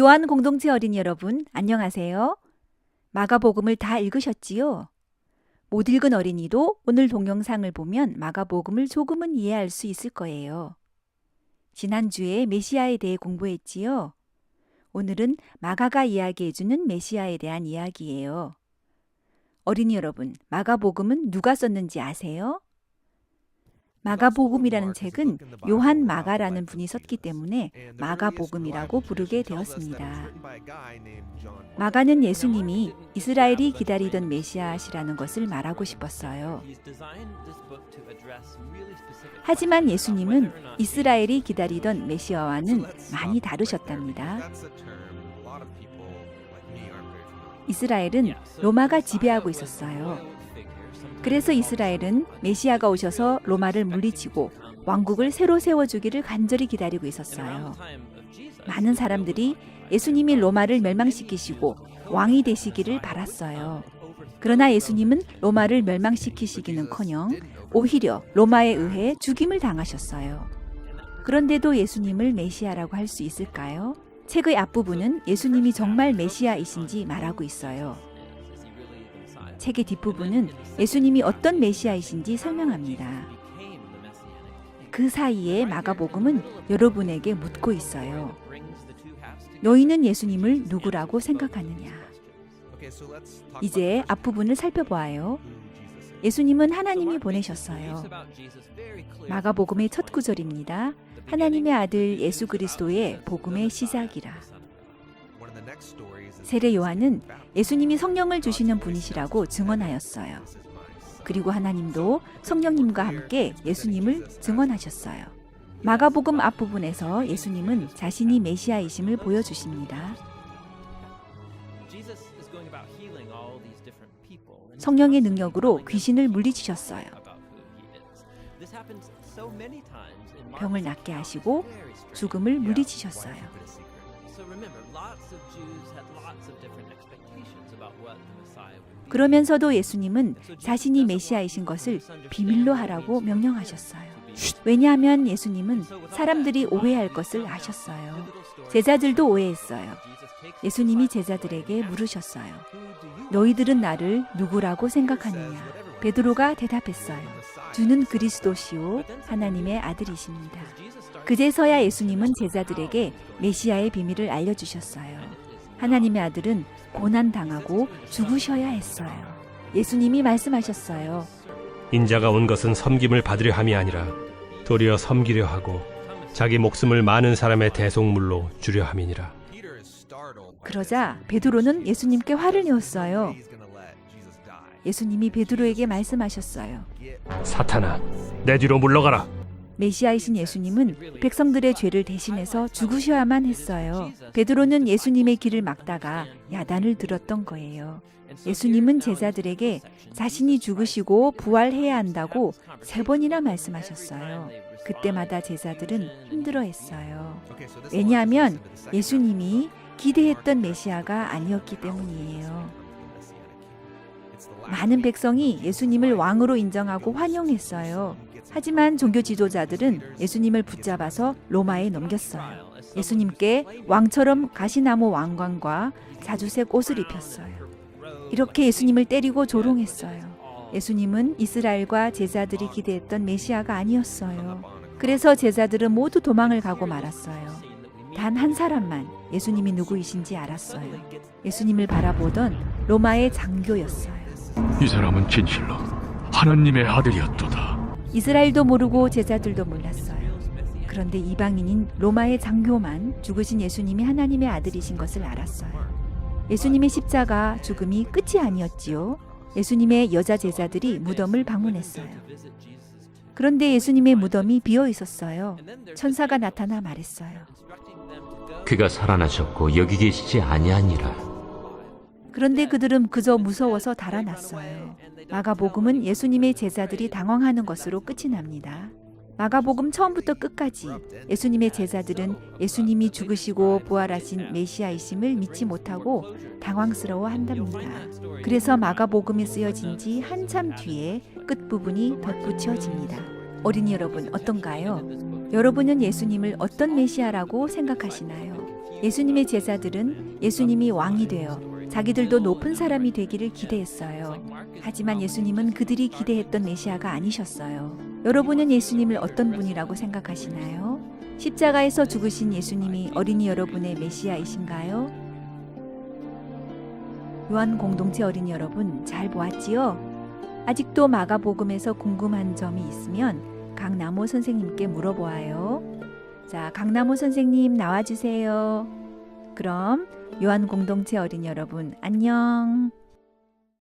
요한 공동체 어린이 여러분, 안녕하세요. 마가복음을 다 읽으셨지요? 못 읽은 어린이도 오늘 동영상을 보면 마가복음을 조금은 이해할 수 있을 거예요. 지난주에 메시아에 대해 공부했지요? 오늘은 마가가 이야기해주는 메시아에 대한 이야기예요. 어린이 여러분, 마가복음은 누가 썼는지 아세요? 마가복음이라는 책은 요한 마가라는 분이 썼기 때문에 마가복음이라고 부르게 되었습니다. 마가는 예수님이 이스라엘이 기다리던 메시아시라는 것을 말하고 싶었어요. 하지만 예수님은 이스라엘이 기다리던 메시아와는 많이 다르셨답니다. 이스라엘은 로마가 지배하고 있었어요. 그래서 이스라엘은 메시아가 오셔서 로마를 물리치고 왕국을 새로 세워주기를 간절히 기다리고 있었어요. 많은 사람들이 예수님이 로마를 멸망시키시고 왕이 되시기를 바랐어요. 그러나 예수님은 로마를 멸망시키시기는커녕 오히려 로마에 의해 죽임을 당하셨어요. 그런데도 예수님을 메시아라고 할 수 있을까요? 책의 앞부분은 예수님이 정말 메시아이신지 말하고 있어요. 책의 뒷부분은 예수님이 어떤 메시아이신지 설명합니다. 그 사이에 마가복음은 여러분에게 묻고 있어요. 너희는 예수님을 누구라고 생각하느냐? 이제 앞부분을 살펴보아요. 예수님은 하나님이 보내셨어요. 마가복음의 첫 구절입니다. 하나님의 아들 예수 그리스도의 복음의 시작이라. 세례 요한은 예수님이 성령을 주시는 분이시라고 증언하였어요. 그리고 하나님도 성령님과 함께 예수님을 증언하셨어요. 마가복음 앞부분에서 예수님은 자신이 메시아이심을 보여주십니다. 성령의 능력으로 귀신을 물리치셨어요. 병을 낫게 하시고 죽음을 물리치셨어요. 그러면서도 예수님은 자신이 메시아이신 것을 비밀로 하라고 명령하셨어요. 왜냐하면 예수님은 사람들이 오해할 것을 아셨어요. 제자들도 오해했어요. 예수님이 제자들에게 물으셨어요. 너희들은 나를 누구라고 생각하느냐? 베드로가 대답했어요. 주는 그리스도시요 하나님의 아들이십니다. 그제서야 예수님은 제자들에게 메시아의 비밀을 알려주셨어요. 하나님의 아들은 고난당하고 죽으셔야 했어요. 예수님이 말씀하셨어요. 인자가 온 것은 섬김을 받으려 함이 아니라 도리어 섬기려 하고 자기 목숨을 많은 사람의 대속물로 주려 함이니라. 그러자 베드로는 예수님께 화를 내었어요. 예수님이 베드로에게 말씀하셨어요. 사탄아, 내 뒤로 물러가라. 메시아이신 예수님은 백성들의 죄를 대신해서 죽으셔야만 했어요. 베드로는 예수님의 길을 막다가 야단을 들었던 거예요. 예수님은 제자들에게 자신이 죽으시고 부활해야 한다고 3번이나 말씀하셨어요. 그때마다 제자들은 힘들어했어요. 왜냐하면 예수님이 기대했던 메시아가 아니었기 때문이에요. 많은 백성이 예수님을 왕으로 인정하고 환영했어요. 하지만 종교 지도자들은 예수님을 붙잡아서 로마에 넘겼어요. 예수님께 왕처럼 가시나무 왕관과 자주색 옷을 입혔어요. 이렇게 예수님을 때리고 조롱했어요. 예수님은 이스라엘과 제자들이 기대했던 메시아가 아니었어요. 그래서 제자들은 모두 도망을 가고 말았어요. 단 한 사람만 예수님이 누구이신지 알았어요. 예수님을 바라보던 로마의 장교였어요. 이 사람은 진실로 하나님의 아들이었도다. 이스라엘도 모르고 제자들도 몰랐어요. 그런데 이방인인 로마의 장교만 죽으신 예수님이 하나님의 아들이신 것을 알았어요. 예수님의 십자가 죽음이 끝이 아니었지요. 예수님의 여자 제자들이 무덤을 방문했어요. 그런데 예수님의 무덤이 비어 있었어요. 천사가 나타나 말했어요. 그가 살아나셨고 여기 계시지 아니하니라. 그런데 그들은 그저 무서워서 달아났어요. 마가복음은 예수님의 제자들이 당황하는 것으로 끝이 납니다. 마가복음 처음부터 끝까지 예수님의 제자들은 예수님이 죽으시고 부활하신 메시아이심을 믿지 못하고 당황스러워 한답니다. 그래서 마가복음이 쓰여진 지 한참 뒤에 끝부분이 덧붙여집니다. 어린이 여러분 어떤가요? 여러분은 예수님을 어떤 메시아라고 생각하시나요? 예수님의 제자들은 예수님이 왕이 되어 자기들도 높은 사람이 되기를 기대했어요. 하지만 예수님은 그들이 기대했던 메시아가 아니셨어요. 여러분은 예수님을 어떤 분이라고 생각하시나요? 십자가에서 죽으신 예수님이 어린이 여러분의 메시아이신가요? 요한 공동체 어린이 여러분, 잘 보았지요? 아직도 마가복음에서 궁금한 점이 있으면 강남호 선생님께 물어보아요. 자, 강남호 선생님 나와주세요. 그럼 요한 공동체 어린이 여러분, 안녕.